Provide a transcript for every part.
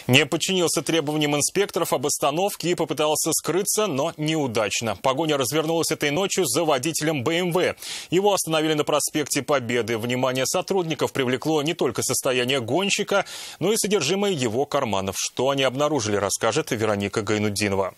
Не подчинился требованиям инспекторов об остановке и попытался скрыться, но неудачно. Погоня развернулась этой ночью за водителем БМВ. Его остановили на проспекте Победы. Внимание сотрудников привлекло не только состояние гонщика, но и содержимое его карманов. Что они обнаружили, расскажет Вероника Гайнутдинова.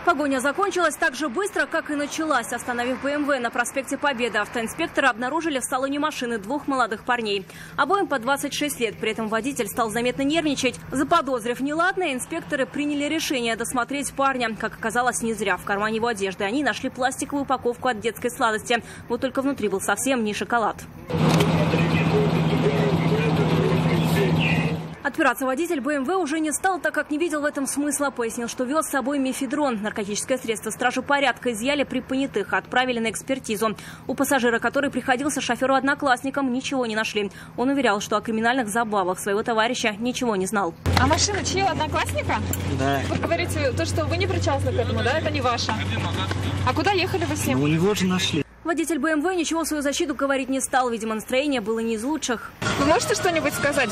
Погоня закончилась так же быстро, как и началась. Остановив БМВ на проспекте Победы, автоинспекторы обнаружили в салоне машины двух молодых парней. Обоим по 26 лет. При этом водитель стал заметно нервничать. Заподозрив неладное, инспекторы приняли решение досмотреть парня. Как оказалось, не зря. В кармане его одежды они нашли пластиковую упаковку от детской сладости. Вот только внутри был совсем не шоколад. Отпираться водитель БМВ уже не стал, так как не видел в этом смысла. Пояснил, что вез с собой мефедрон. Наркотическое средство стражи порядка изъяли при понятых, отправили на экспертизу. У пассажира, который приходился шоферу-одноклассникам, ничего не нашли. Он уверял, что о криминальных забавах своего товарища ничего не знал. А машина чьего, одноклассника? Да. Вы говорите, то, что вы не причастны к этому, да? Это не ваша. А куда ехали вы с ним? Ну, его же нашли. Водитель БМВ ничего в свою защиту говорить не стал. Видимо, настроение было не из лучших. Вы можете что-нибудь сказать?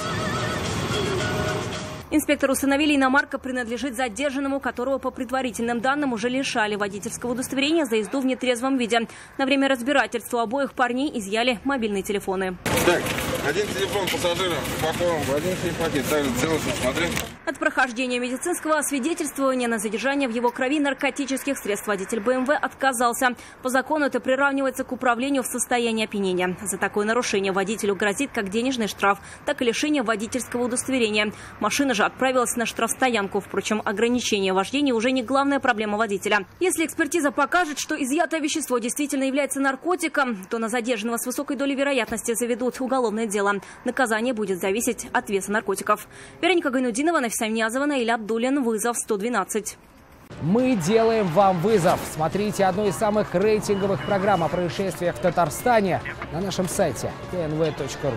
Инспекторы установили, иномарка принадлежит задержанному, которого по предварительным данным уже лишали водительского удостоверения за езду в нетрезвом виде. На время разбирательства у обоих парней изъяли мобильные телефоны. Так, один телефон пассажира упакован в один пакет. Также целостно смотри. От прохождения медицинского освидетельствования на задержание в его крови наркотических средств водитель БМВ отказался. По закону это приравнивается к управлению в состоянии опьянения. За такое нарушение водителю грозит как денежный штраф, так и лишение водительского удостоверения. Машина же отправилась на штрафстоянку. Впрочем, ограничение вождения уже не главная проблема водителя. Если экспертиза покажет, что изъятое вещество действительно является наркотиком, то на задержанного с высокой долей вероятности заведут уголовное дело. Наказание будет зависеть от веса наркотиков. Вероника Гайнутдинова, Нафиса Ниязова, Наиль Абдуллин. Вызов 112. Мы делаем вам вызов. Смотрите одну из самых рейтинговых программ о происшествиях в Татарстане на нашем сайте tnv.ru.